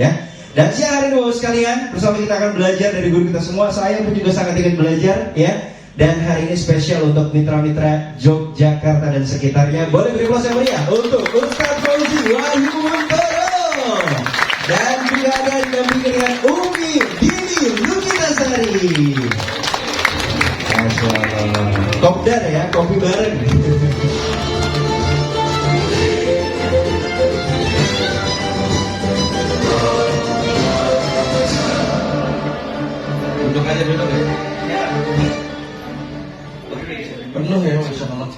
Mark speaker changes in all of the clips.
Speaker 1: ya. Dan siang hari ini Bapak sekalian, bersama kita akan belajar dari guru kita semua. Saya pun juga sangat ingin belajar, ya. Dan hari ini spesial untuk mitra-mitra Yogyakarta dan sekitarnya. Boleh beri aplaus yang meriah untuk Ustaz Fauzi Wahyu Muntoro. Dan juga ada didampingi dengan Umi Dini Lukitasari. Masya Allah. Kopdar ya, kopi bareng. Duduk aja duduk ya. Penuh ya, Masya Allah.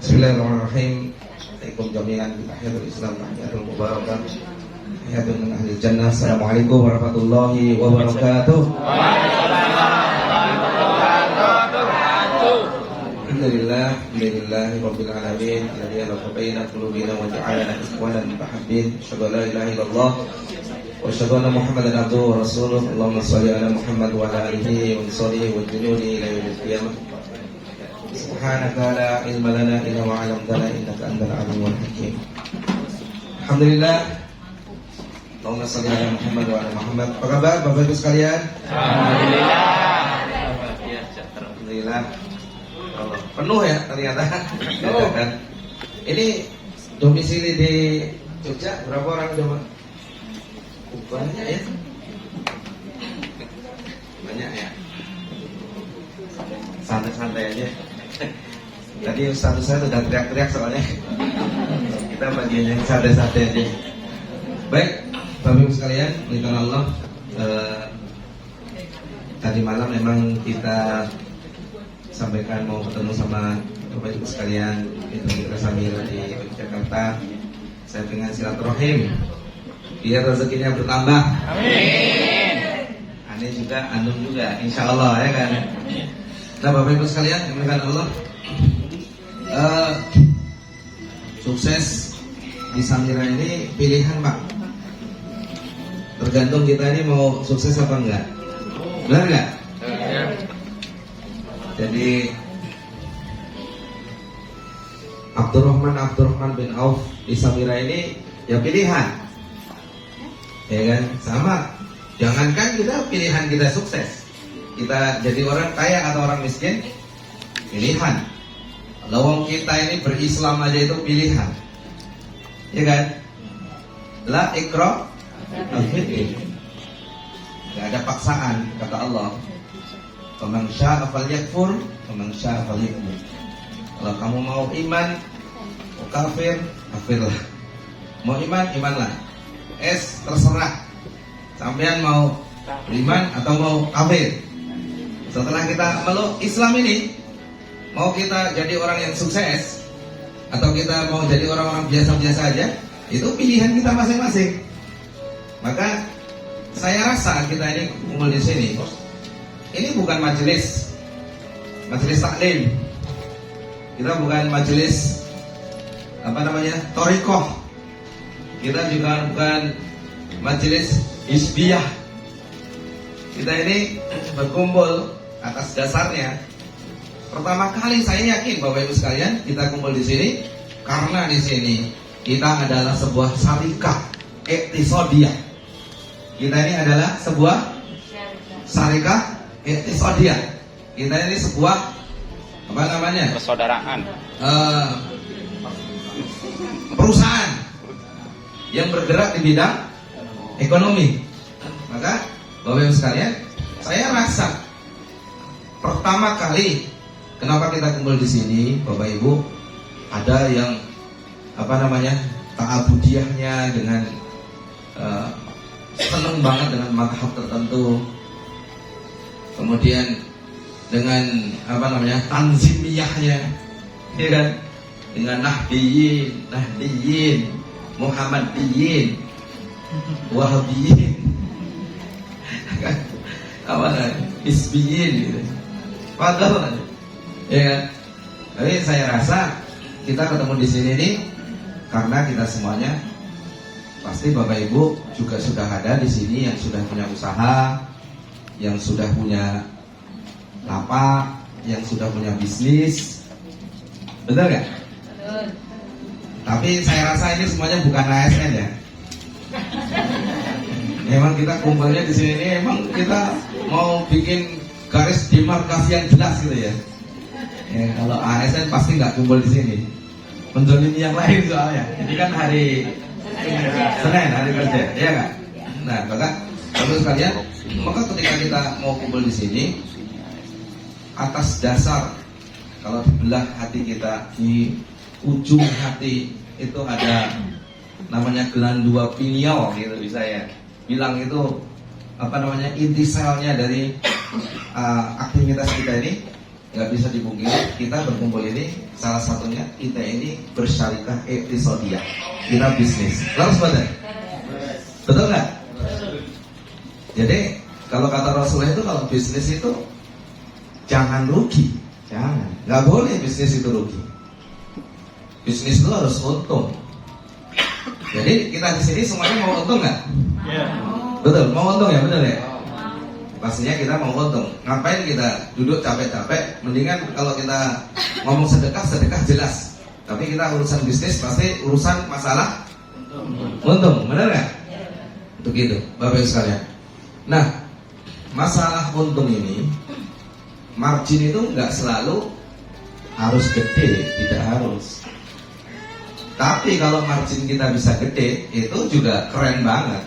Speaker 2: Bismillahirrahmanirrahim. Assalamualaikum jami'an tahiyatul Islam tahiyatul mubarakah. Tahiyatun min ahli jannah. Assalamualaikum warahmatullahi wabarakatuh. Alhamdulillah, alhamdulillahi rabbil alamin. Alladzi alaqa baina qulubina wa ja'alana ikhwanan mutahabbin. Asyhadu an la ilaha illallah wa asyhadu anna Muhammadan abduhu wa rasuluh. Allahumma shalli ala Muhammad wa ala alihi wa sahbihi wa junudi ila yaumil qiyamah. Subhanaka la ilma lana illa ma 'allamtana innaka antal alimul hakim. Alhamdulillah. Allahumma shalli ala Muhammad wa ala Muhammad. Apa kabar Bapak Ibu sekalian?
Speaker 3: Alhamdulillah.
Speaker 2: Alhamdulillah. Allah. Penuh ya ternyata. Kan? Ini domisili di Jogja berapa orang coba? Banyak ya. Banyak ya. Santai-santai aja. Tadi Ustaz saya sudah teriak-teriak soalnya. Kita bagian yang santai-santai aja. Baik, Bapak Ibu sekalian, muliakan Allah. Tadi malam memang kita sampaikan mau ketemu sama Bapak Ibu sekalian mitra Samira di Jakarta. Saya dengan silaturahim biar rezekinya bertambah.
Speaker 3: Amin.
Speaker 2: Aneh juga, anum juga, insya Allah ya kan. Nah Bapak Ibu sekalian, muliakan Allah. Sukses di Samira ini pilihan Pak. Tergantung kita ini mau sukses apa enggak. Benar enggak? Jadi Abdurrahman bin Auf di Samira ini ya pilihan, ya kan? Sama. Jangankan kita pilihan kita sukses, kita jadi orang kaya atau orang miskin, pilihan. Lawang kita ini berislam aja itu pilihan, ya kan? La ikrah al-fitri, nggak ada paksaan kata Allah. Faman syaa'a falyakfur, faman syaa'a falyu'min. Kalau kamu mau iman, mau kafir, kafirlah. Mau iman, imanlah. Terserah. Sampean mau beriman atau mau kafir. Setelah kita meluk Islam ini, mau kita jadi orang yang sukses atau kita mau jadi orang-orang biasa-biasa aja, itu pilihan kita masing-masing. Maka saya rasa kita ini kumpul di sini, ini bukan majelis taklim. Kita bukan majelis thariqah. Kita juga bukan majelis hizbiyah. Kita ini berkumpul atas dasarnya. Pertama kali saya yakin Bapak Ibu sekalian, kita kumpul di sini karena di sini kita adalah sebuah syarikah iktisadiyah. Kita ini adalah sebuah syarikah iktisadiyah. Kita ini sebuah
Speaker 3: persaudaraan,
Speaker 2: perusahaan yang bergerak di bidang ekonomi. Maka Bapak Ibu sekalian, saya rasa pertama kali kenapa kita kumpul di sini, Bapak Ibu, ada yang ta'abudiyahnya dengan seneng banget dengan mazhab tertentu. Kemudian dengan tanzimiyahnya, ya kan? Dengan nahdiyin, muhammadiyin, wahabiyin, kan? Hizbiyin gitu. Padahal, ya kan? Jadi saya rasa kita ketemu di sini nih karena kita semuanya pasti Bapak Ibu juga sudah ada di sini yang sudah punya usaha, yang sudah punya lapak, yang sudah punya bisnis, betul nggak? Tapi saya rasa ini semuanya bukan ASN ya. Memang kita kumpulnya di sini ini emang kita mau bikin garis demarkasi yang jelas gitu ya. Kalau ASN pasti nggak kumpul di sini. Menzolimi yang lain soalnya. Ini kan hari Senin, hari kerja, ya kan? Nah, maka teman sekalian, maka ketika kita mau kumpul di sini, atas dasar kalau dibelah hati kita di ujung hati itu ada namanya glandula pineal gitu bisa ya bilang itu apa namanya inti selnya dari aktivitas kita ini nggak bisa dipungkiri kita berkumpul ini salah satunya kita ini bersyarikat episodia kita bisnis lalu sebenarnya betul nggak? Jadi kalau kata Rasulullah itu kalau bisnis itu jangan rugi, jangan nggak boleh bisnis itu rugi. Bisnis itu harus untung. Jadi kita di sini semuanya mau untung nggak? Yeah. Betul, mau untung ya benar ya. Pastinya kita mau untung. Ngapain kita duduk capek-capek? Mendingan kalau kita ngomong sedekah jelas. Tapi kita urusan bisnis pasti urusan masalah untung, benar nggak? Begitu, Bapak Ibu sekalian. Nah, masalah untung ini, margin itu nggak selalu harus gede, tidak harus. Tapi kalau margin kita bisa gede, itu juga keren banget.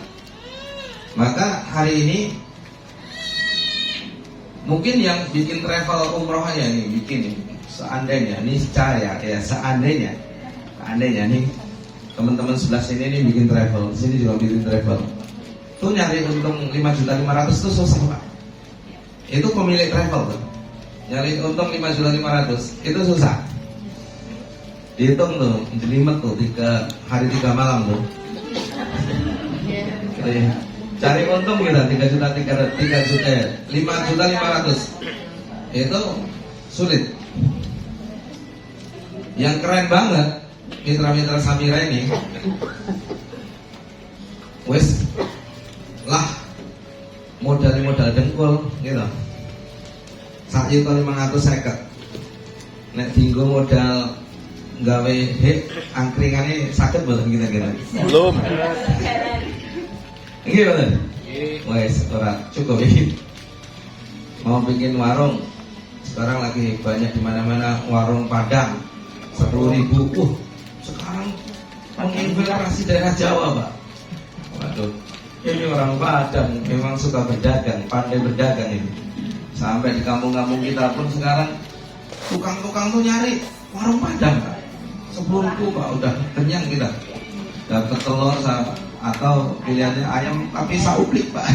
Speaker 2: Maka hari ini mungkin yang bikin travel umrohnya nih, bikin seandainya, nih saya ya seandainya nih teman-teman sebelah sini nih bikin travel, sini juga bikin travel. Tuh nyari untung 5.500.000 itu susah Pak. Itu pemilik travel tuh. Nyari untung 5.500.000 itu susah. Dihitung tuh, jelimet tuh 3 hari 3 malam tuh. Cari untung kita 5.500.000 itu sulit. Yang keren banget mitra-mitra Samira ini, wes lah modal dengkul gitu. Sak yuta 550. Nek dinggo modal gawe angkringane sakit boten kira-kira.
Speaker 3: Belum.
Speaker 2: Iki boten. Wes ora cukup iki. Mau bikin warung. Sekarang lagi banyak di mana-mana warung Padang. 10.000. Sekarang menginfiltrasi daerah Jawa, Pak. Waduh. Ini orang Padang memang suka berdagang, pandai berdagang ini. Sampai di kampung-kampung kita pun sekarang tukang-tukang tuh nyari warung Padang, Pak. 10.000 Pak, udah kenyang kita. Dapat telur atau pilihannya ayam tapi sauplik Pak.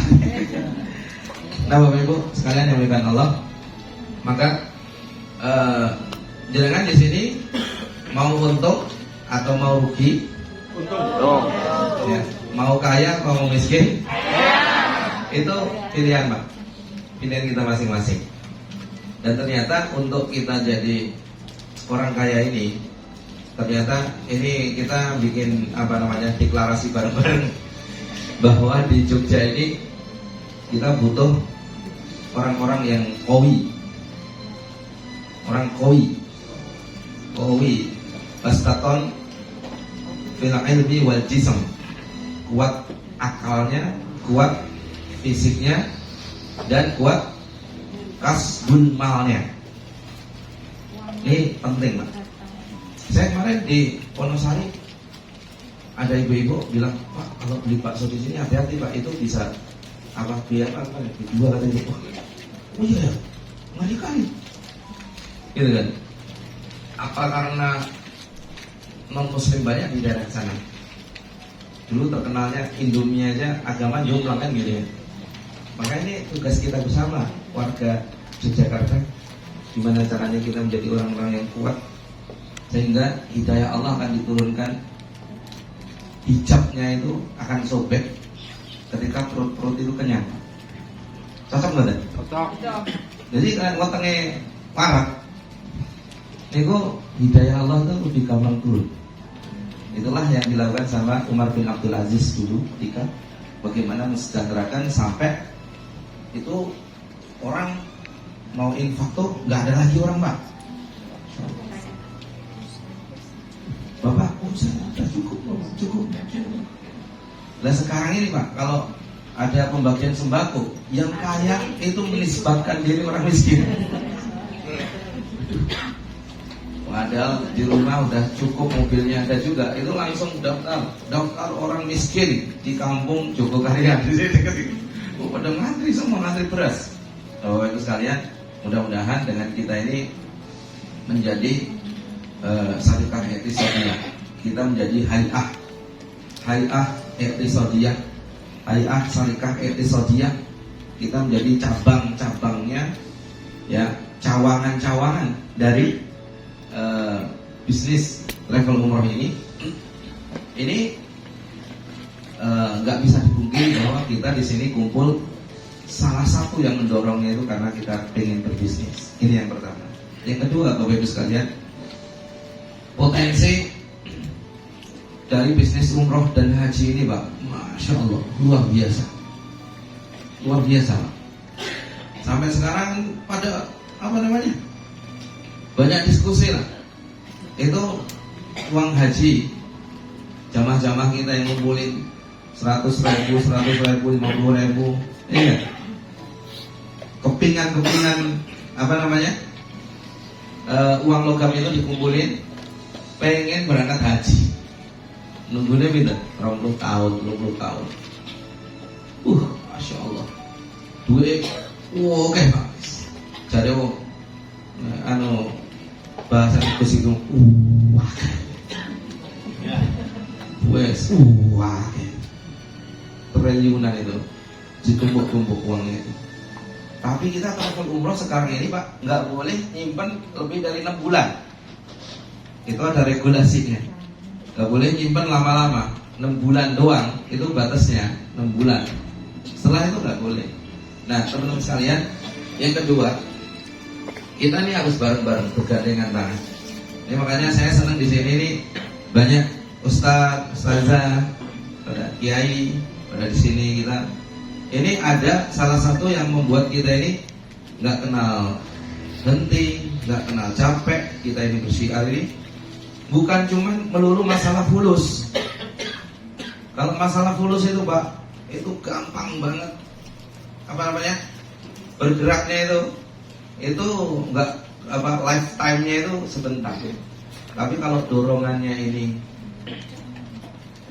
Speaker 2: Nah Bapak Ibu sekalian yang dimuliakan Allah, maka jangan di sini mau untung atau mau rugi? Untung. Ya. Mau kaya atau mau miskin? Itu pilihan Pak. Pilihan kita masing-masing. Dan ternyata untuk kita jadi orang kaya ini, ternyata ini kita bikin apa namanya deklarasi bareng-bareng bahwa di Jogja ini kita butuh orang-orang yang kowi, orang kowi, bastaton fil ilmi wal jism, kuat akalnya, kuat fisiknya, dan kuat kasbun malnya. Ini penting Pak. Saya kemarin di Wonosari ada ibu-ibu bilang, Pak kalau beli bakso di sini hati-hati Pak, itu bisa apa biar apa dijual katanya. Oh iya ya, ngeri kali. Gitu kan? Apa karena non muslim banyak di daerah sana? Dulu terkenalnya Indomie aja agama jomplang kan gitu ya. Maka ini tugas kita bersama warga Yogyakarta, gimana caranya kita menjadi orang-orang yang kuat sehingga hidayah Allah akan diturunkan, hijabnya itu akan sobek ketika perut itu kenyang. Cocok nggak? Cocok. Jadi kalau wetenge warak, itu hidayah Allah itu lebih gampang turun. Itulah yang dilakukan sama Umar bin Abdul Aziz dulu ketika bagaimana mensejahterakan sampai itu orang mau infak tuh nggak ada lagi orang Pak. Bapak, saya udah cukup. Nah sekarang ini Pak, kalau ada pembagian sembako, yang kaya itu menisbatkan diri orang miskin. Padahal di rumah udah cukup, mobilnya ada juga, itu langsung daftar orang miskin di kampung Jogokaryan. Pada ngantri semua, ngantri beras. Bapak Ibu sekalian, mudah-mudahan dengan kita ini menjadi syarikat iktisadiyah, kita menjadi hay'ah iktisadiyah, hay'ah syarikat iktisadiyah, kita menjadi cabang-cabangnya, ya, cawangan-cawangan dari bisnis level umroh ini nggak bisa dipungkiri bahwa kita di sini kumpul, salah satu yang mendorongnya itu karena kita pengen berbisnis. Ini yang pertama. Yang kedua, Bapak Ibu sekalian, potensi dari bisnis umroh dan haji ini, Pak, Masya Allah, luar biasa, Pak. Sampai sekarang pada banyak diskusi lah. Itu uang haji jamaah-jamaah kita yang ngumpulin 100.000, 50.000, iya. Kepingan uang logam itu dikumpulin, pengen berangkat haji. Nunggunya pinter 20 tahun. Masya Allah. Duit, oke Pak. Jadi bahasa Inggris itu triliunan itu ditumpuk-tumpuk uangnya itu. Tapi kita travel umroh sekarang ini, Pak, nggak boleh nyimpen lebih dari 6 bulan. Itu ada regulasinya. Nggak boleh nyimpen lama-lama. 6 bulan doang, itu batasnya 6 bulan. Setelah itu nggak boleh. Nah, teman-teman sekalian, yang kedua, kita ini harus bareng-bareng, bergandengan tangan. Ini makanya saya senang di sini nih, banyak ustaz, ustazah, pada kiai, pada di sini kita. Ini ada salah satu yang membuat kita ini nggak kenal henti, nggak kenal capek. Kita ini bersyiar ini bukan cuma melulu masalah fulus. Kalau masalah fulus itu, Pak, itu gampang banget. Bergeraknya itu nggak lifetime-nya itu sebentar. Tapi kalau dorongannya ini,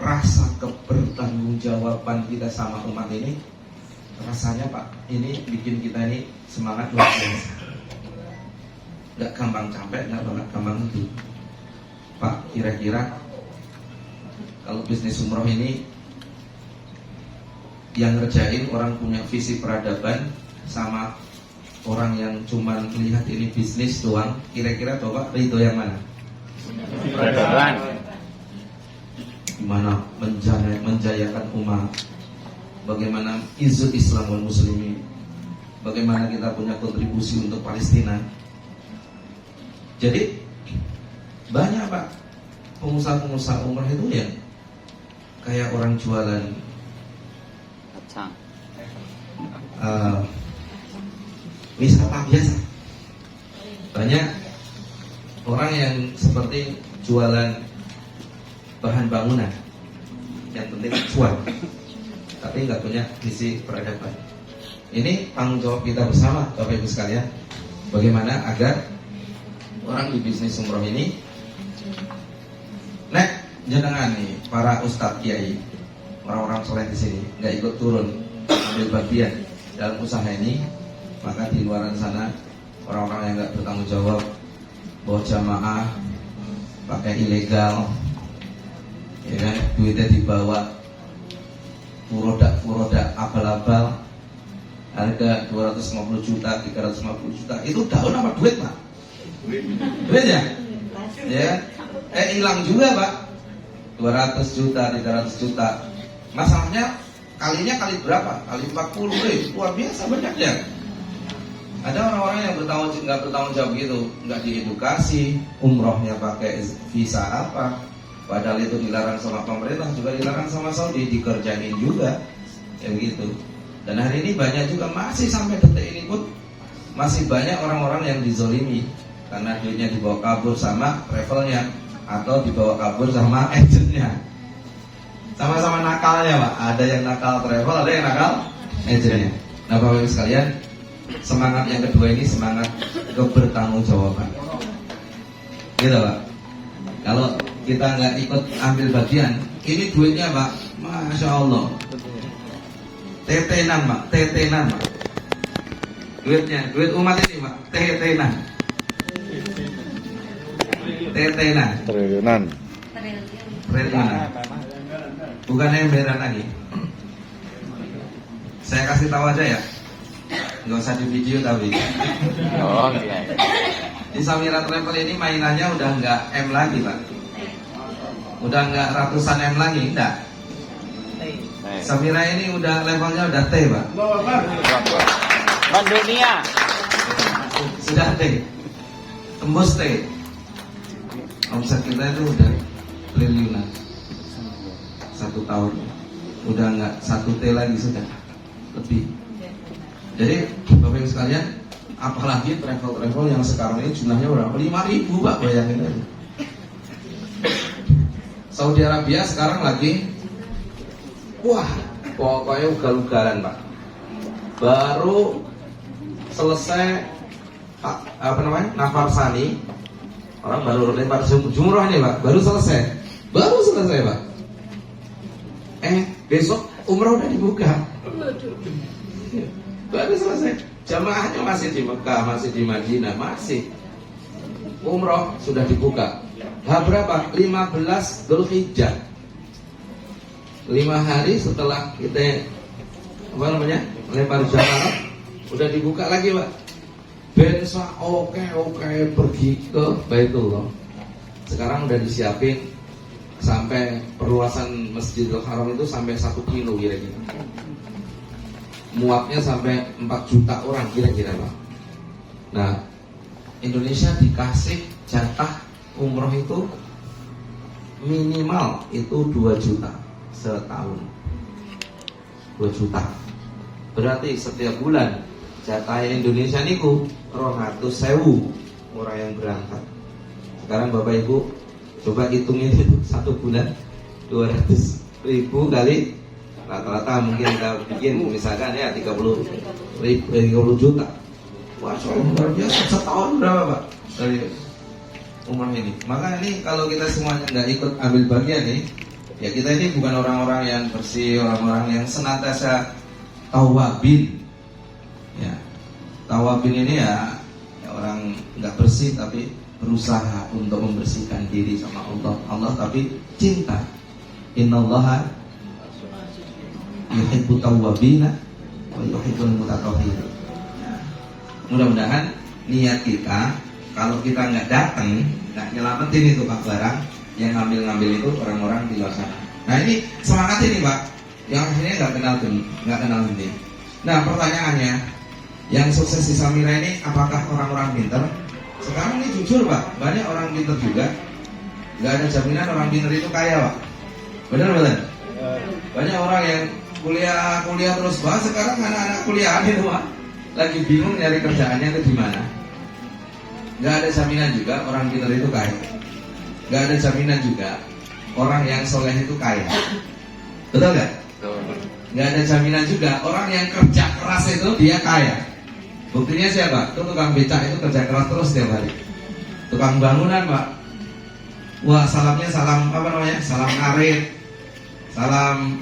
Speaker 2: rasa kebertanggungjawaban kita sama umat ini, rasanya, Pak, ini bikin kita ini semangat luar biasa. Nggak gampang capek, nggak gampang henti. Pak, kira-kira kalau bisnis umroh ini yang ngerjain orang punya visi peradaban sama orang yang cuma melihat ini bisnis doang, kira-kira Bapak ridho yang mana?
Speaker 3: Peradaban.
Speaker 2: Gimana menjayakan umat, bagaimana izzat Islam wal muslimin, bagaimana kita punya kontribusi untuk Palestina. Jadi banyak, Pak, pengusaha-pengusaha umrah itu ya kayak orang jualan
Speaker 3: Kacang.
Speaker 2: wisata biasa. Banyak orang yang seperti jualan bahan bangunan, yang penting cuan, tapi nggak punya visi peradaban. Ini tanggung jawab kita bersama, Bapak Ibu sekalian, bagaimana agar orang di bisnis umroh ini, jenengan nih, para ustadz kiai, orang-orang soleh di sini nggak ikut turun ambil bagian dalam usaha ini, maka di luar sana orang-orang yang nggak bertanggung jawab, bawa jamaah pakai ilegal, ya kan, duitnya dibawa furodak abal-abal, harga 250 juta, 350 juta, itu daun apa duit, Pak? Duit ya? Ya, hilang juga, Pak. 200 juta, 300 juta. Masalahnya kalinya kali berapa? Kali 40, luar biasa banyaknya. Ada orang-orang yang nggak bertanggung jawab gitu, nggak diedukasi, umrohnya pakai visa apa, padahal itu dilarang sama pemerintah, juga dilarang sama Saudi, dikerjain juga, ya begitu. Dan hari ini banyak juga, masih sampai detik ini pun masih banyak orang-orang yang dizolimi karena duitnya dibawa kabur sama travelnya atau dibawa kabur sama agentnya. Sama-sama nakalnya Pak. Ada yang nakal travel, ada yang nakal agentnya. Nah Bapak Ibu sekalian, semangat yang kedua ini semangat kebertanggungjawaban. Gitu Pak. Kalau kita nggak ikut ambil bagian, ini duitnya Pak, Masya Allah, tetenan Pak, tetenan Pak. Duitnya, duit umat ini Pak, tetenan. Tetenan.
Speaker 4: Triliunan.
Speaker 2: Triliunan. Bukan emberan lagi. Saya kasih tahu aja ya, nggak usah di video tapi.
Speaker 3: Oh iya.
Speaker 2: Di Samira Travel ini mainannya udah nggak M lagi Pak. Udah nggak ratusan M lagi, enggak. Samira ini udah levelnya udah T Pak.
Speaker 3: Mendunia.
Speaker 2: Sudah T. Tembus T. Omset kita itu udah triliunan. 1 tahun. Udah nggak 1 T lagi sudah. Lebih. Jadi Bapak Ibu sekalian, apalagi travel yang sekarang ini jumlahnya berapa? 5.000 Pak, bayangin aja. Saudi Arabia sekarang lagi, wah, pokoknya ugal-ugalan Pak. Baru selesai Nafar Sani, orang baru lempar jumroh ini Pak, baru selesai Pak. Besok umroh udah dibuka. Baru selesai. Jamaahnya masih di Mekah, masih di Madinah, masih. Umroh sudah dibuka. Berapa? 15 Dzulhijjah. 5 hari setelah kita lempar jamaah, udah dibuka lagi Pak. Bensa oke pergi ke Baitullah. Sekarang udah disiapin sampai perluasan Masjidil Haram itu sampai 1 kilo kira-kira. Muatnya sampai 4 juta orang kira-kira Pak. Nah, Indonesia dikasih jatah umroh itu minimal itu 2 juta setahun. 2 juta. Berarti setiap bulan jatah Indonesia niku 200.000 orang yang berangkat. Sekarang Bapak Ibu coba hitungin itu 1 bulan 200.000 kali rata-rata mungkin kita bikin misalkan ya 30 juta. Wah, luar biasa. Setahun berapa Pak dari umroh ini? Maka ini kalau kita semuanya nggak ikut ambil bagian nih, ya kita ini bukan orang-orang yang bersih, orang-orang yang senantiasa tawabin. Ya, tawabin ini ya orang nggak bersih tapi berusaha untuk membersihkan diri sama Allah tapi cinta. Innallaha yuhibbut tawwabina wa yuhibbul mutatahhirin. Mudah-mudahan niat kita kalau kita nggak datang, nggak nyelamatin itu Pak barang yang ngambil itu orang-orang di luar sana. Nah ini semangat ini Pak, yang akhirnya nggak kenal henti. Nah pertanyaannya, yang sukses di Samira ini apakah orang-orang pintar? Sekarang ini jujur Pak, banyak orang pintar juga. Nggak ada jaminan orang pintar itu kaya Pak. Benar? Banyak orang yang kuliah terus Pak. Sekarang anak-anak kuliah itu Pak lagi bingung nyari kerjaannya itu di mana. Nggak ada jaminan juga orang pintar itu kaya. Nggak ada jaminan juga orang yang soleh itu kaya. Betul nggak? Nggak ada jaminan juga orang yang kerja keras itu dia kaya. Buktinya siapa? Itu tukang becak itu kerja keras terus setiap hari. Tukang bangunan Pak, wah salamnya salam salam karet, salam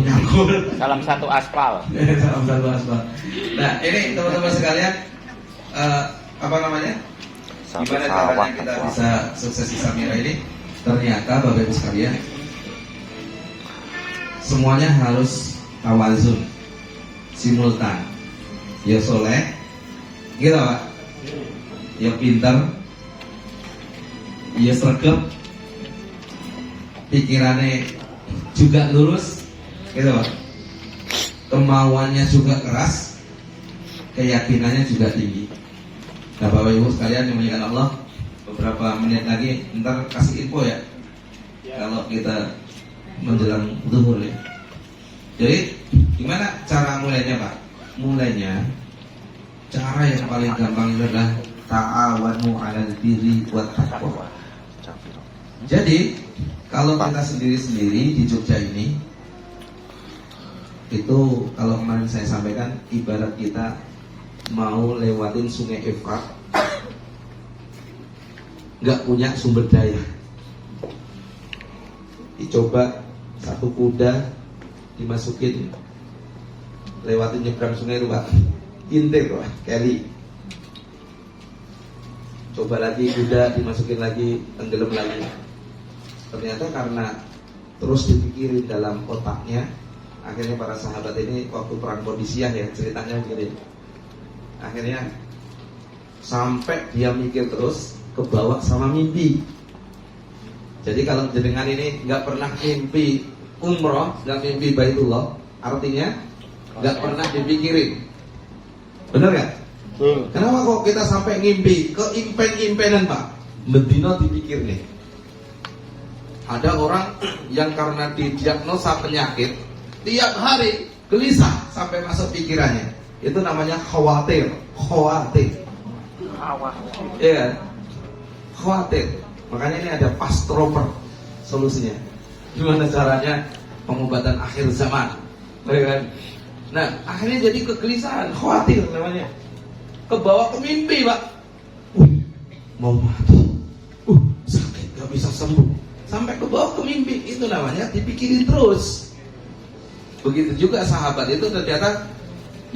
Speaker 2: nyangkul.
Speaker 3: Salam satu aspal.
Speaker 2: Salam satu aspal. Nah ini teman-teman sekalian, gimana caranya kita bisa sukses di Samira ini? Ternyata Bapak Ibu sekalian, semuanya harus tawazun, simultan. Ya soleh, gitu Pak. Ya pintar, ya sregep, pikirannya juga lurus, gitu Pak. Kemauannya juga keras, keyakinannya juga tinggi. Nah Bapak Ibu sekalian yang dimuliakan Allah, beberapa menit lagi ntar kasih info ya, kalau kita menjelang zuhur ya. Jadi gimana cara mulainya Pak? Mulainya cara yang paling gampang itu adalah ta'awanu 'alal birri wat taqwa. Jadi kalau kita sendiri-sendiri di Jogja ini, itu kalau kemarin saya sampaikan, ibarat kita mau lewatin Sungai Efrat, nggak punya sumber daya. Dicoba satu kuda dimasukin, lewatin nyebrang sungai itu Pak, intir Pak, kali. Coba lagi kuda dimasukin lagi, tenggelam lagi. Ternyata karena terus dipikirin dalam otaknya, akhirnya para sahabat ini waktu perang Qadisiyah ya ceritanya begini. Akhirnya sampai dia mikir terus, kebawa sama mimpi. Jadi kalau jenengan ini nggak pernah mimpi umroh, nggak mimpi Baitullah, artinya nggak pernah dipikirin. Bener nggak? Kenapa kok kita sampai ngimpi ke impen-impenan Pak? Medina dipikir nih. Ada orang yang karena didiagnosa penyakit, tiap hari gelisah sampai masuk pikirannya. Itu namanya khawatir. Iya kan? Khawatir. Makanya ini ada fast troper solusinya. Gimana caranya pengobatan akhir zaman? Iya kan? Nah, akhirnya jadi kegelisahan, khawatir namanya. Kebawa ke mimpi, Pak. Mau mati. Sakit, gak bisa sembuh. Sampai kebawa ke mimpi, itu namanya dipikirin terus. Begitu juga sahabat itu ternyata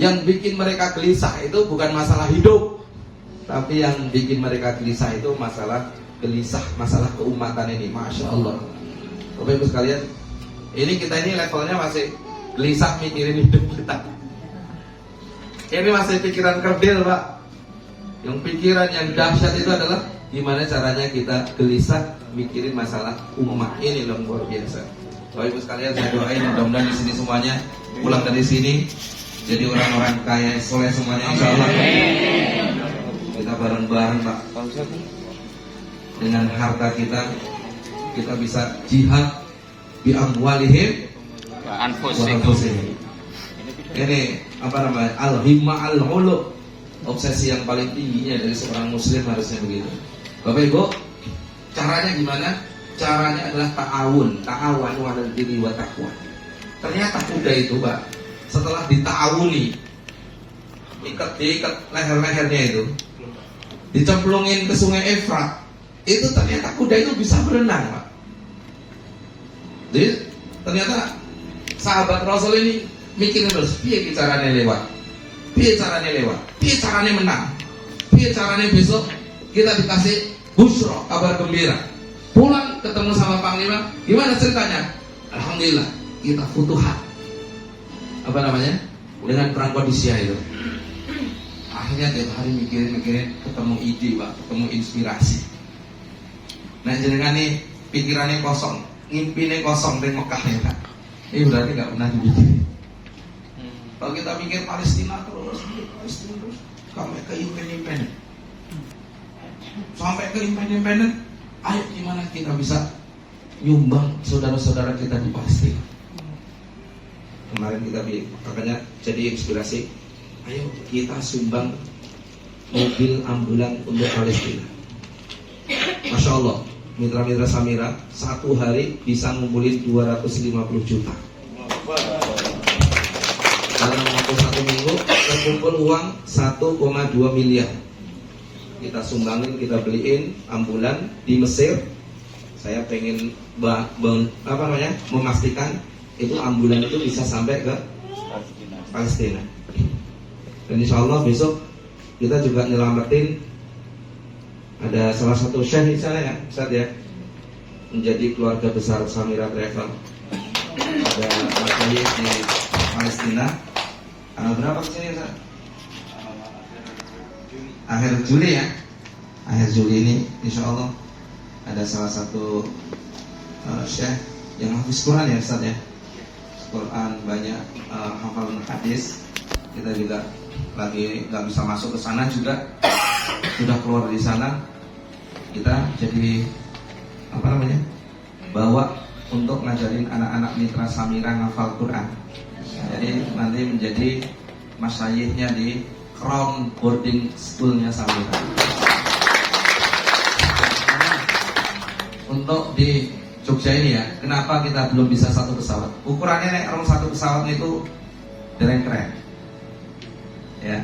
Speaker 2: yang bikin mereka gelisah itu bukan masalah hidup, tapi yang bikin mereka gelisah itu masalah gelisah, masalah keumatan ini. Masya Allah. Bapak Ibu sekalian, ini kita ini levelnya masih gelisah mikirin hidup kita. Ini masih pikiran kerdil Pak. Yang pikiran yang dahsyat itu adalah gimana caranya kita gelisah mikirin masalah umat ini loh, luar biasa. Bapak Ibu sekalian, saya doain mudah-mudahan di sini semuanya pulang dari sini jadi orang-orang kaya soleh semuanya insyaallah. Kita bareng-bareng Pak, dengan harta kita bisa jihad bi amwalihim wa anfusihim. Ini apa namanya? Al-himmah al-ulu. Obsesi yang paling tingginya dari seorang muslim harusnya begitu. Bapak Ibu, caranya gimana? Caranya adalah ta'awun 'alal birri wa taqwa. Ternyata kuda itu, Pak, setelah dita'awuni, diikat leher-lehernya itu, dicemplungin ke Sungai Efrat, itu ternyata kuda itu bisa berenang, Pak. Jadi ternyata sahabat Rasul ini mikirin terus, piye caranya lewat, piye caranya menang, piye caranya besok kita dikasih busro, kabar gembira. Pulang ketemu sama Panglima, gimana ceritanya? Alhamdulillah, kita futuhat. Apa namanya? Dengan perang Qadisiyah itu. Akhirnya tiap hari mikirin, ketemu ide, Pak, ketemu inspirasi. Nah, jenengan nih pikirannya kosong, ngimpinya kosong di Mekah ya, Pak. Ini berarti nggak pernah dipikirin. Kalau kita mikir Palestina terus, sampai ke impen-impen. Sampai ke impen-impen. Ayo gimana kita bisa nyumbang saudara-saudara kita di Palestina. Kemarin kita makanya jadi inspirasi. Ayo kita sumbang mobil ambulan untuk Palestina. Masya Allah, mitra-mitra Samira satu hari bisa ngumpulin 250 juta. Dalam waktu 1 minggu terkumpul uang 1,2 miliar. Kita sumbangin, kita beliin ambulan di Mesir. Saya pengen memastikan itu ambulan itu bisa sampai ke Palestina. Dan insya Allah besok kita juga nyelamatin. Ada salah satu syekh di sana ya, Ustaz ya, menjadi keluarga besar Samira Travel. Ada masyayikh di Palestina. Berapa kesini Ustaz? Akhir Juli ya. Akhir Juli ini insya Allah ada salah satu syekh yang hafiz Quran ya Ustaz ya. Quran banyak, hafalan hadis. Kita juga lagi nggak bisa masuk ke sana juga, sudah keluar dari sana. Kita jadi bawa untuk ngajarin anak-anak mitra Samira ngafal Quran. Jadi nanti menjadi masyayikhnya di Crown Boarding Schoolnya Samira. untuk di Jogja ini ya, kenapa kita belum bisa satu pesawat? Ukurannya nek orang satu pesawat itu dereng keren. Ya,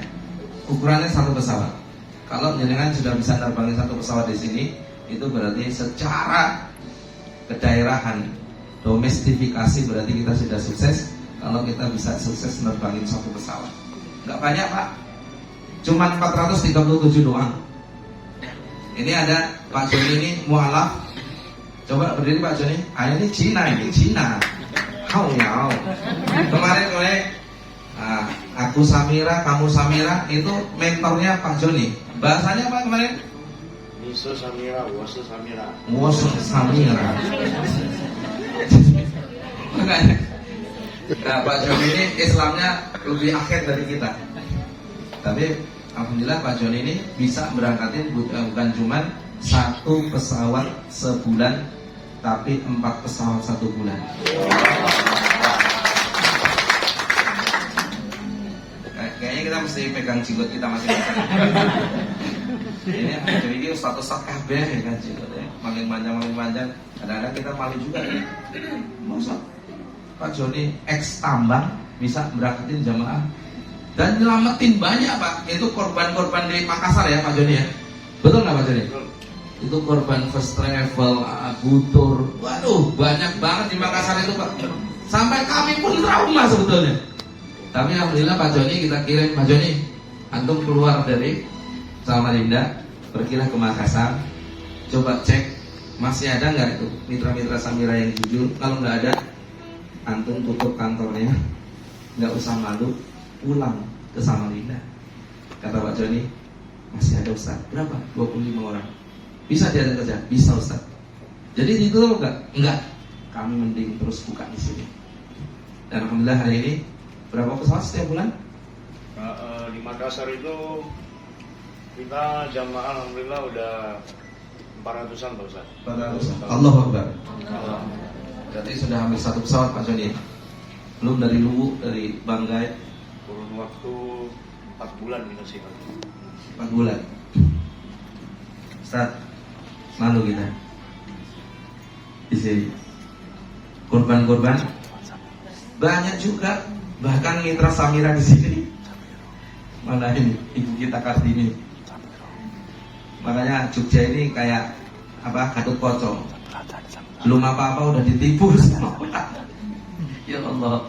Speaker 2: ukurannya satu pesawat. Kalau jenengan sudah bisa terbangin satu pesawat di sini, itu berarti secara kedaerahan, domestifikasi berarti kita sudah sukses. Kalau kita bisa sukses nerbangin satu pesawat, nggak banyak pak, cuma 437 doang. Ini ada Pak Joni ini mualaf. Coba berdiri Pak Joni. Ah ini Cina. Kau ya. Kemarin aku Samira, kamu Samira itu mentornya Pak Joni. Bahasanya apa kemarin?
Speaker 4: Miso Samira, Waso Samira.
Speaker 2: Waso Samira. Makanya nah, Pak Joni ini Islamnya lebih akhir dari kita. Tapi alhamdulillah Pak Joni ini bisa berangkatin bukan cuma satu pesawat sebulan, tapi 4 pesawat satu bulan. Kayaknya kita mesti pegang jenggot kita masing-masing. Ini jadi ini ustaz-ustaz kabeh ya kan jenggotnya makin panjang. Kadang-kadang kita malu juga ya. Masa Pak Joni X tambang bisa berangkatin jamaah dan nyelamatin banyak pak. Itu korban-korban di Makassar ya Pak Joni ya. Betul nggak Pak Joni? Itu korban first travel, butur. Waduh banyak banget di Makassar itu pak. Sampai kami pun trauma sebetulnya. Tapi alhamdulillah Pak Joni kita kirim. Pak Joni, antum keluar dari Samarinda, pergilah ke Makassar. Coba cek masih ada nggak itu mitra-mitra Samira yang jujur. Kalau nggak ada, antum tutup kantornya, nggak usah malu, pulang ke Samarinda. Kata Pak Joni, masih ada Ustaz. Berapa? 25 orang. Bisa diajak kerja? Bisa Ustaz. Jadi itu enggak. Kami mending terus buka di sini. Dan alhamdulillah hari ini berapa pesawat setiap bulan?
Speaker 4: Di Makassar itu kita jamaah alhamdulillah udah 400-an Pak Ustaz.
Speaker 2: 400. Allahu Akbar. Berarti sudah hampir satu pesawat Pak Joni. Belum dari Luwu, dari Banggai.
Speaker 4: Kurun waktu 4 bulan kita sih.
Speaker 2: 4 bulan. Ustaz, malu kita di sini. Korban-korban banyak juga, bahkan mitra Samira di sini. Mana ini ibu kita Kartini. Makanya Jogja ini kayak apa? Gatut pocong. Belum apa-apa udah ditipu sama orang. Ya Allah.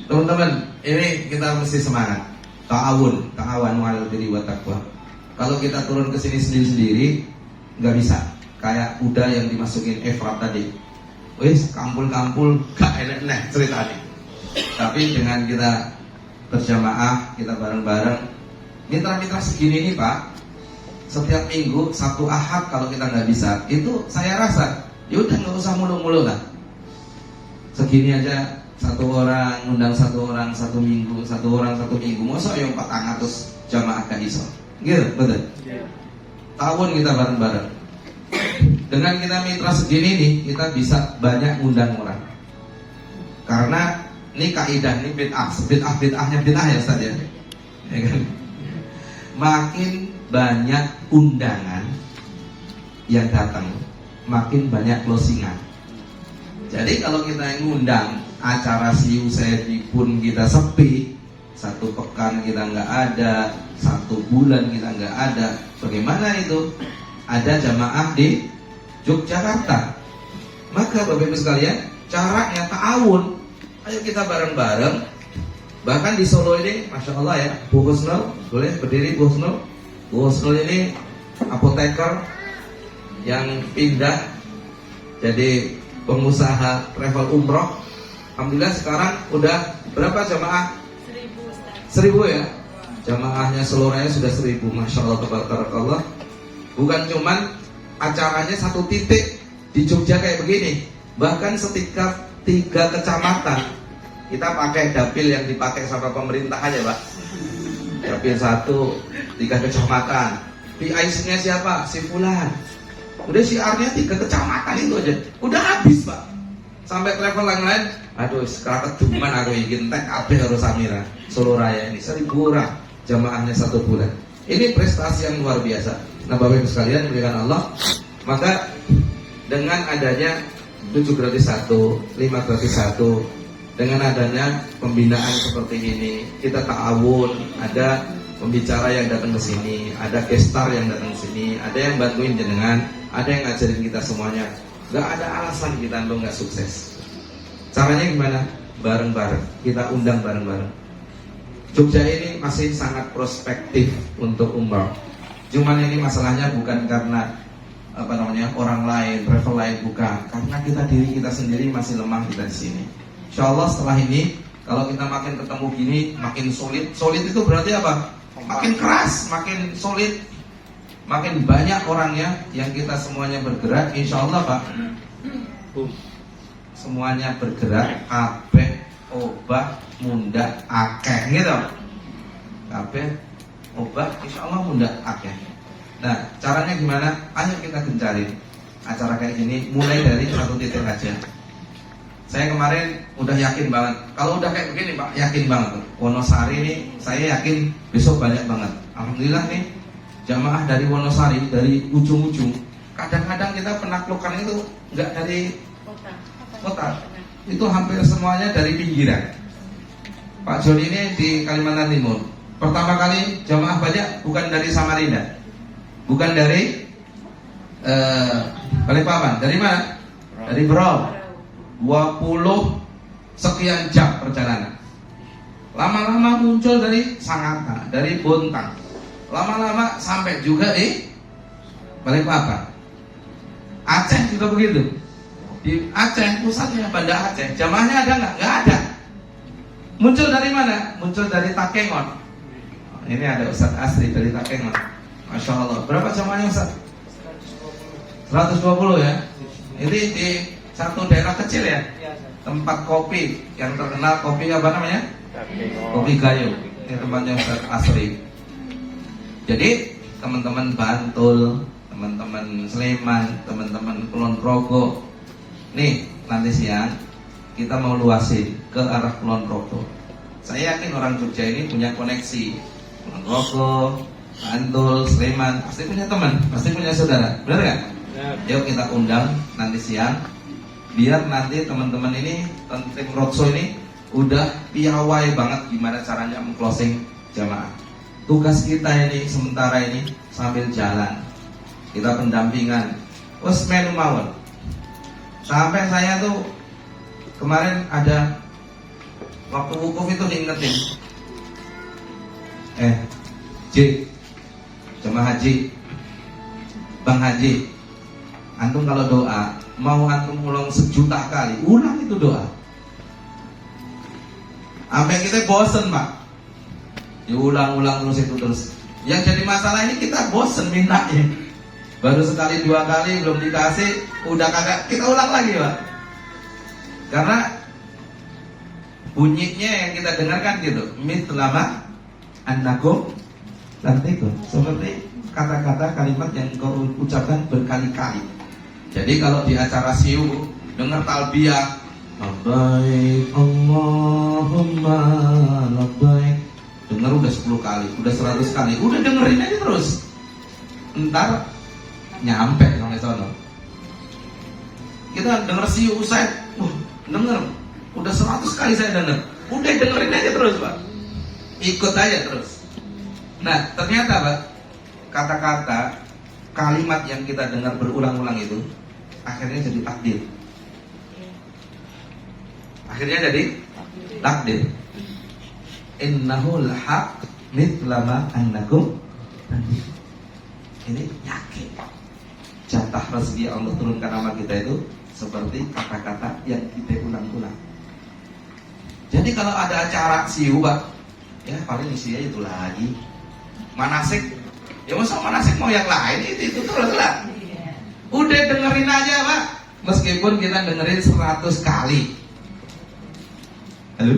Speaker 2: Teman-teman, ini kita mesti semangat. Ta'awun wa'alal birri wa taqwa. Kalau kita turun ke sini sendiri-sendiri nggak bisa. Kayak kuda yang dimasukin Efrat tadi. Wis kampul-kampul gak enak nih ceritanya. Tapi dengan kita berjamaah, kita bareng-bareng, mitra-mitra segini nih Pak, setiap minggu Sabtu Ahad kalau kita nggak bisa, itu saya rasa ya udah nggak usah mulu-mulu lah. Segini aja satu orang undang satu orang satu minggu, masa yang 400 jamaah gak iso. Gitu, betul. Tahun kita bareng-bareng. Dengan kita mitra segini nih, kita bisa banyak undang orang. Karena ini kaidah, ini bid'ahnya bid'ah ya Ustaz ya. Ya kan? Makin banyak undangan yang datang, makin banyak closingan. Jadi kalau kita ngundang acara si Usaidi pun kita sepi, 1 pekan kita nggak ada, 1 bulan kita nggak ada, bagaimana itu? Ada jamaah di Yogyakarta. Maka Bapak Ibu sekalian, caranya ta'awun. Ayo kita bareng-bareng. Bahkan di Solo ini, Masya Allah ya, Bu Husnul, boleh berdiri Bu Husnul. Bu Husnul ini apoteker yang pindah jadi pengusaha travel umroh. Alhamdulillah sekarang udah berapa jamaah? 1000 ya. Jamaahnya seluruhnya sudah 1000. Masya Allah, tabarakallah. Bukan cuman acaranya 1 titik di Jogja kayak begini, bahkan setingkat 3 kecamatan. Kita pakai dapil yang dipakai sama pemerintah aja Pak. Dapil 1, 3 kecamatan. PIC-nya siapa? Si Fulan. Udah siarnya 3 kecamatan itu aja. Udah habis Pak. Sampai travel yang lain, aduh sekarang keduman aku ingin tek kabeh harus Samira Solo Raya ini 1000 orang jamaahnya 1 bulan. Ini prestasi yang luar biasa. Nah Bapak Ibu sekalian, berikan Allah, Maka dengan adanya 7 gratis 1, 5 gratis 1, dengan adanya pembinaan seperti ini, kita ta'awun, ada pembicara yang datang ke sini, ada gestar yang datang ke sini, ada yang bantuin jenengan, ada yang ngajarin kita semuanya. Gak ada alasan kita untuk gak sukses. Caranya gimana? Bareng-bareng, kita undang bareng-bareng. Jogja ini masih sangat prospektif untuk umroh. Cuman ini masalahnya bukan karena orang lain, travel lain, bukan, karena diri kita sendiri masih lemah kita di sini. Insya Allah setelah ini, kalau kita makin ketemu gini, makin solid. Solid itu berarti apa? Makin keras, makin solid, makin banyak orangnya yang kita semuanya bergerak. Insya Allah Pak, semuanya bergerak, kabeh obah munda akeh gitu. Kabeh obah insya Allah munda akeh. Nah, caranya gimana? Ayo kita gencarin acara kayak gini, mulai dari satu titik aja. Saya kemarin udah yakin banget. Kalau udah kayak begini Pak, yakin banget. Wonosari ini saya yakin besok banyak banget. Alhamdulillah nih, jamaah dari Wonosari, dari ujung-ujung. Kadang-kadang kita penaklukan itu nggak dari kota. Itu hampir semuanya dari pinggiran. Pak Joni ini di Kalimantan Timur. Pertama kali jamaah banyak bukan dari Samarinda, bukan dari Balikpapan. Dari mana? Dari Berau. 20 sekian jam perjalanan. Lama-lama muncul dari Sangatta, dari Bontang. Lama-lama sampai juga di Balikpapan. Aceh juga begitu. Di Aceh pusatnya Banda Aceh, jamaahnya ada nggak? Nggak ada. Muncul dari mana? Muncul dari Takengon. Ini ada Ustaz Asri dari Takengon. Masya Allah. Berapa jamaahnya Ustaz? 120 ya. Ini di satu daerah kecil ya. Tempat kopi yang terkenal, kopi apa namanya? Kopi Gayo. Ini tempatnya Ustaz Asri. Jadi teman-teman Bantul, teman-teman Sleman, teman-teman Kulon Progo, nih nanti siang kita mau luasin ke arah Kulon Progo. Saya yakin orang Jogja ini punya koneksi Kulon Progo, Bantul, Sleman, pasti punya teman, pasti punya saudara, benar nggak? Yuk kita undang nanti siang, biar nanti teman-teman ini, tim roadshow ini udah piawai banget gimana caranya meng-closing jamaah. Tugas kita ini sementara ini sambil jalan, kita pendampingan. Wes melu mawon. Sampai saya tuh kemarin ada waktu wukuf itu diingetin, J, jemaah haji, Bang Haji, antum kalau doa mau antum ulang 1.000.000 kali, ulang itu doa. Sampai kita bosen Pak, diulang-ulang terus itu terus. Yang jadi masalah ini kita bosen mintanya. Baru sekali 2 kali belum dikasih, udah kagak, kita ulang lagi Pak. Karena bunyinya yang kita dengarkan gitu, mitlama annakum lantikum, seperti kata-kata kalimat yang kau ucapkan berkali-kali. Jadi kalau di acara siu dengar talbiyah, labbaik Allahumma labbaik, dengar udah 10 kali, udah 100 kali, udah dengerin aja terus. Ntar nyampe sampai sono. Kita denger siu usai, denger udah 100 kali saya denger, udah dengerin aja terus Pak, ikut aja terus. Nah ternyata Pak, kata-kata kalimat yang kita dengar berulang-ulang itu akhirnya jadi takdir. Akhirnya jadi takdir. Innahu lahaq mithlama annakum. Ini yakin jatah rezeki Allah turunkan sama kita itu seperti kata-kata yang kita ulang-ulang. Jadi kalau ada acara siu Pak, ya paling isinya itu lagi. Manasik, ya masa manasik mau yang lain itu terus lah. Udah dengerin aja Pak, meskipun kita dengerin 100 kali. Halo?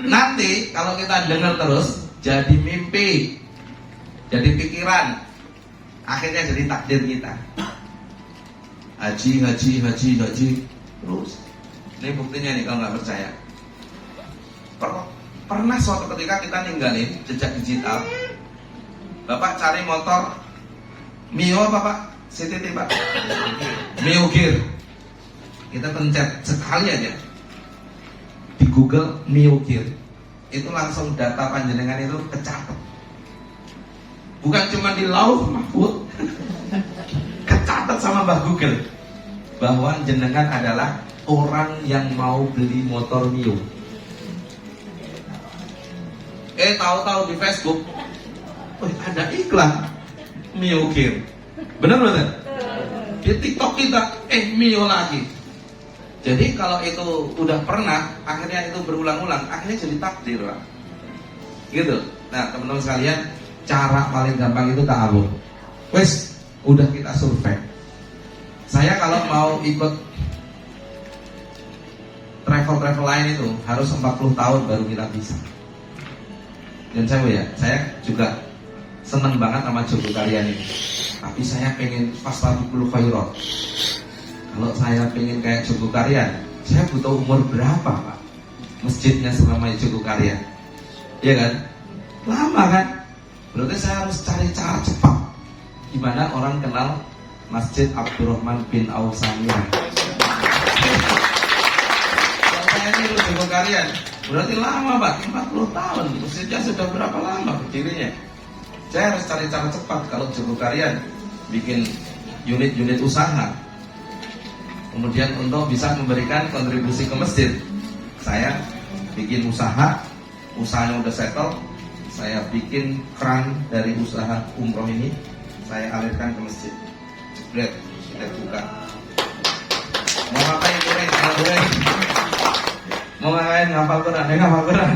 Speaker 2: Nanti kalau kita denger terus jadi mimpi, jadi pikiran, akhirnya jadi takdir kita. Haji terus. Ini buktinya nih kalau nggak percaya. Pernah suatu ketika kita ninggalin jejak digital, Bapak cari motor Mio apa Pak? CTT Pak? Mio Gear. Kita pencet sekali aja di Google Mio Gear, itu langsung data panjenengan itu kecatet. Bukan cuma di lauh mahfud, kecatet sama Mbah Google bahwa jenengan adalah orang yang mau beli motor Mio. Tahu-tahu di Facebook, ada iklan Mio Gear. Benar benar. Di TikTok kita, Mio lagi. Jadi kalau itu udah pernah, akhirnya itu berulang-ulang, akhirnya jadi takdir, Pak. Gitu. Nah, teman-teman sekalian, cara paling gampang itu ta'awun. Wes, udah kita survei. Saya kalau mau ikut travel lain itu harus 40 tahun baru kita bisa. Dan saya juga seneng banget sama Joko Karyan ini. Tapi saya pengen fastabiqul khairat. Kalau saya pengen kayak Joko Karyan, saya butuh umur berapa Pak? Masjidnya selama Joko Karyan, iya kan? Lama kan? Berarti saya harus cari cara cepat. Gimana orang kenal Masjid Abdurrahman bin Auf Samir? Kalau saya ini Joko Karyan, berarti lama Pak, 40 tahun. Masjidnya sudah berapa lama berdirinya? Saya harus cari cara cepat. Kalau Joko Karyan bikin unit-unit usaha, kemudian untuk bisa memberikan kontribusi ke masjid, saya bikin usahanya udah settle, saya bikin keran dari usaha umroh ini, saya alirkan ke masjid. Lihat, kita buka. Mau ngapain goreng? Mau ngapain ngapal Quran? Ngapal Quran.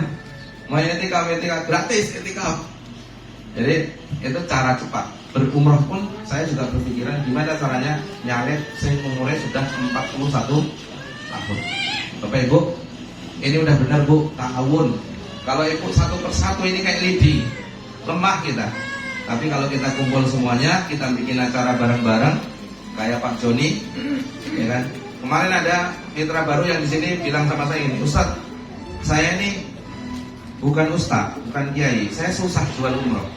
Speaker 2: Mau etika gratis etika. Jadi itu cara cepat. Berumroh pun saya juga berpikiran gimana caranya nyalip sing umurnya sudah 41 tahun. Bapak Ibu, ini udah benar Bu, ta'awun. Kalau ikut satu persatu ini kayak lidi, lemah kita. Tapi kalau kita kumpul semuanya, kita bikin acara bareng-bareng kayak Pak Joni, ya kan? Kemarin ada mitra baru yang di sini bilang sama saya ini, Ustadz, saya ini bukan ustadz, bukan kiai, saya susah jual umroh.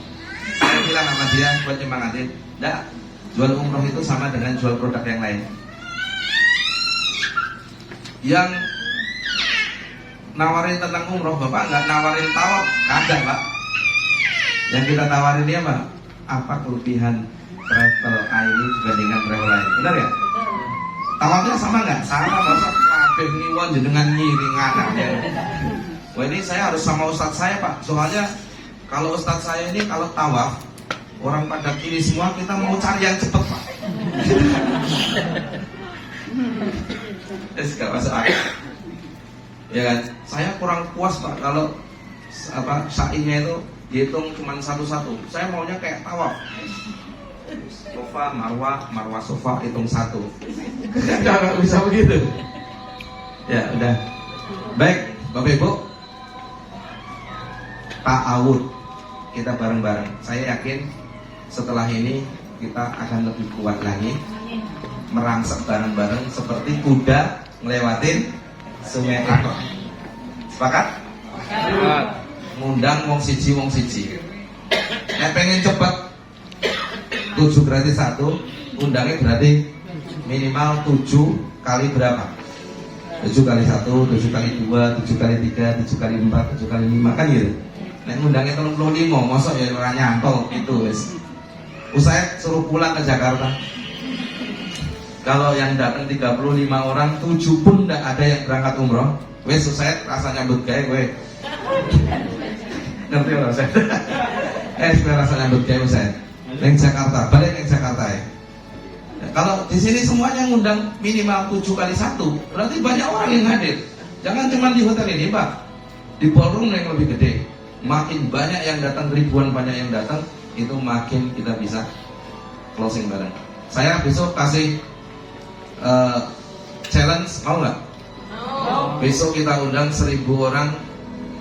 Speaker 2: Saya bilang sama dia buat nyemangatin, enggak, jual umroh itu sama dengan jual produk yang lain. Yang nawarin tentang umroh, Bapak nggak nawarin tawaf, kagak Pak. Yang kita tawarin dia apa? Apa kelebihan travel ini dibandingkan travel lain? Benar ya? Tawafnya sama nggak? Sama, masa kabeh ngiwon jenengan ngiring anaknya. Wah ini saya harus sama ustadz saya Pak. Soalnya kalau ustadz saya ini kalau tawaf orang pada kiri semua, kita mau cari yang cepet Pak. Gak masuk akal. Ya kan? Saya kurang puas Pak kalau sa'inya itu dihitung cuma satu-satu. Saya maunya kayak tawaf. Sofa, marwah, sofa, hitung satu. Gak bisa begitu. Ya udah. Baik, Bapak Ibu, ta'awun, kita bareng-bareng. Saya yakin setelah ini kita akan lebih kuat lagi, merangsek bareng-bareng seperti kuda ngelewatin sungai Akor. Sepakat? Ngundang wong siji. Nek pengen cepet 7 gratis 1, undangnya berarti minimal 7 kali berapa? 7 kali 1, 7 kali 2, 7 kali 3, 7 kali 4, 7 kali 5 kan gitu. Nek undangnya 35, mosok ya ora nyantol gitu wis. Usai suruh pulang ke Jakarta. Kalau yang datang 35 orang, 7 pun tidak ada yang berangkat umroh. Wes usai rasa nyambut gawe gue. Ngerti ora saya? Rasa nyambut gawe usai. Neng Jakarta, balik neng Jakarta ya. Kalau di sini semuanya ngundang minimal 7 kali 1, berarti banyak orang yang hadir. Jangan cuma di hotel ini Pak, di ballroom yang lebih gede. Makin banyak yang datang, ribuan banyak yang datang, itu makin kita bisa closing bareng. Saya besok kasih challenge, mau nggak? Besok kita undang 1000 orang,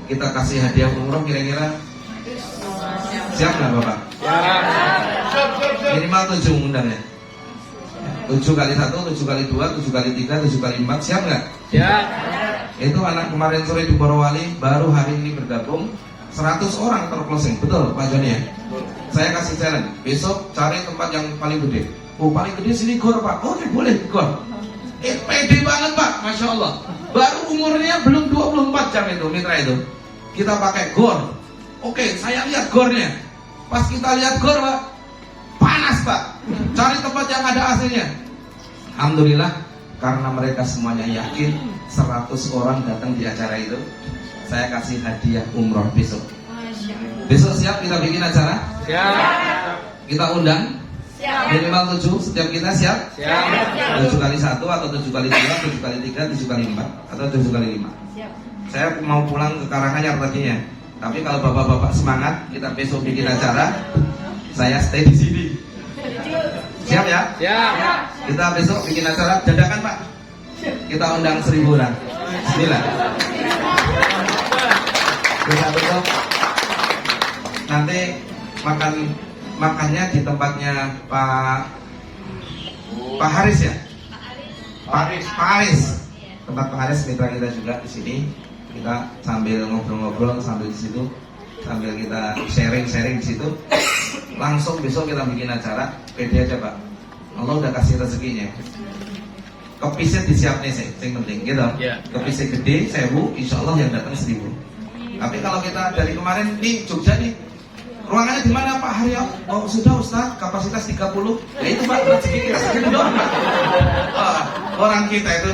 Speaker 2: kita kasih hadiah umroh kira-kira siap nggak Bapak? Minimal 7 undangnya. 7 kali 1, 7 kali 2, 7 kali 3, 7 kali 4, siap nggak?
Speaker 3: Ya.
Speaker 2: Itu anak kemarin sore di Borowali, baru hari ini bergabung 100 orang terclosing, betul Pak Joni ya? Saya kasih challenge, besok cari tempat yang paling gede. Oh paling gede sini gor Pak. Oke boleh gor. Pede banget Pak, Masya Allah. Baru umurnya belum 24 jam itu mitra itu. Kita pakai gor. Oke, saya lihat gornya. Pas kita lihat gor Pak, panas Pak. Cari tempat yang ada AC-nya. Alhamdulillah, karena mereka semuanya yakin 100 orang datang di acara itu, saya kasih hadiah umroh besok. Besok siap kita bikin acara?
Speaker 3: Siap.
Speaker 2: Kita undang? Minimal 7, setiap kita siap? Siap. 7 kali 1 atau 7 kali 2, 7 kali 3, 7 kali 4 atau 7 kali 5. Saya mau pulang ke Karanganyar tadinya. Tapi kalau bapak-bapak semangat, kita besok bikin acara, saya stay di sini. Siap ya?
Speaker 3: Siap.
Speaker 2: Kita besok bikin acara dadakan Pak. Kita undang 1000 orang. Bismillah. Kita besok nanti makannya di tempatnya Pak Haris ya? Pak Haris. Tempat Pak Haris mitra kita juga di sini. Kita sambil ngobrol-ngobrol sambil di situ, sambil kita sharing di situ. Langsung besok kita bikin acara. Pede aja Pak. Allah udah kasih rezekinya. Kepisnya disiapnya sih, yang penting gitu. Kepisnya gede, 1000, insya Allah yang datang 1000. Tapi kalau kita dari kemarin nih Jogja nih, ruangannya di mana Pak Haryo? Oh sudah Ustaz, kapasitas 30. Ya itu Pak, rezeki kita segini doang Pak. Orang kita itu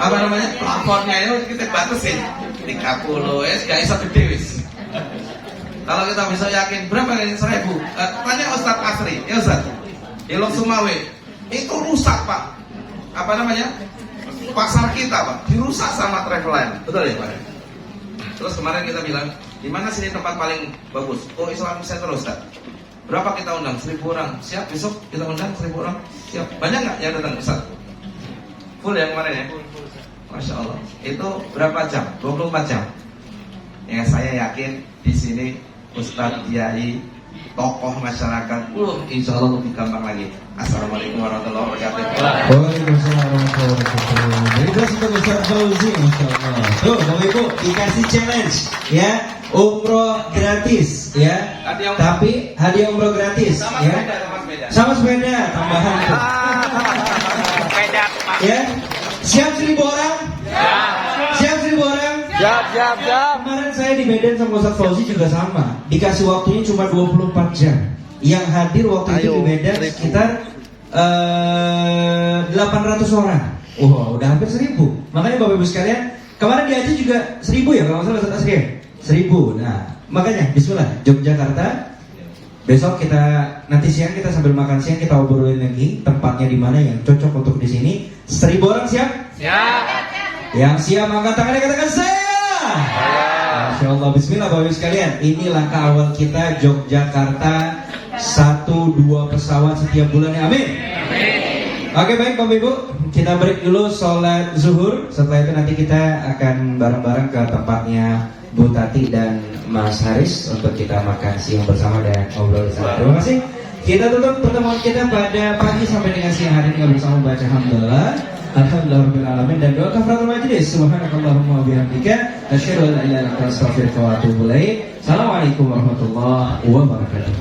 Speaker 2: apa namanya, plafonnya itu kita batasin 30, gak bisa gede wis. Kalau kita bisa yakin berapa kali 1000? Tanya Ustaz Asri, ya Ustaz. Ilok Sumawe itu rusak Pak. Apa namanya? Pasar kita Pak, dirusak sama Traveline. Betul ya Pak? Terus kemarin kita bilang, di mana sini tempat paling bagus? Oh Islam Center Ustaz. Berapa kita undang? 1000 orang. Siap besok kita undang 1000 orang. Siap. Banyak nggak yang datang Ustaz? Full ya kemarin ya? Masya Allah. Itu berapa jam? 24 jam. Ya saya yakin di sini Ustadz Kiai, tokoh masyarakat, insya Allah lebih gampang lagi. Assalamualaikum warahmatullahi wabarakatuh.
Speaker 1: Waalaikumsalam warahmatullahi wabarakatuh. Jadi kita sudah Ustaz Fauzi, Masya Allah. Tuh, Bapak Ibu, dikasih challenge ya, umroh gratis ya. Tapi hadiah umroh gratis
Speaker 2: Sama
Speaker 1: ya.
Speaker 2: sepeda, sama sepeda.
Speaker 1: Sama sepeda tambahan tuh.
Speaker 3: Sepeda.
Speaker 1: Ya. Siap 1000 orang? Siap 1000 orang?
Speaker 3: Siap.
Speaker 1: Kemarin saya di Medan sama Ustaz Fauzi juga sama. Dikasih waktunya cuma 24 jam. Yang hadir waktu itu di Medan sekitar 800 orang. Wow, udah hampir 1000. Makanya Bapak Ibu sekalian, kemarin di Aceh juga 1000 ya, kalau nggak salah Ustaz Asri ya? 1000. Nah, makanya bismillah, Yogyakarta. Besok kita nanti siang kita sambil makan siang kita obrolin lagi tempatnya di mana yang cocok untuk di sini. 1000 orang siap?
Speaker 3: Siap.
Speaker 1: Yang siap angkat tangannya katakan saya. Masya Allah, bismillah Bapak Ibu sekalian. Ini langkah awal kita Yogyakarta 1-2 pesawat setiap bulannya. Amin. Oke baik Bapak Ibu, kita break dulu sholat zuhur. Setelah itu nanti kita akan bareng-bareng ke tempatnya Bu Tati dan Mas Haris untuk kita makan siang bersama dan ngobrol di sana. Terima kasih. Kita tutup pertemuan kita pada pagi sampai dengan siang hari ini bersama baca hamdalah, alhamdulillahirabbil alamin dan doa kafaratul majelis. Subhanakallahumma wa bihamdika asyhadu an la ilaha illa anta astaghfiruka wa atubu ilaik. Assalamualaikum warahmatullahi wabarakatuh.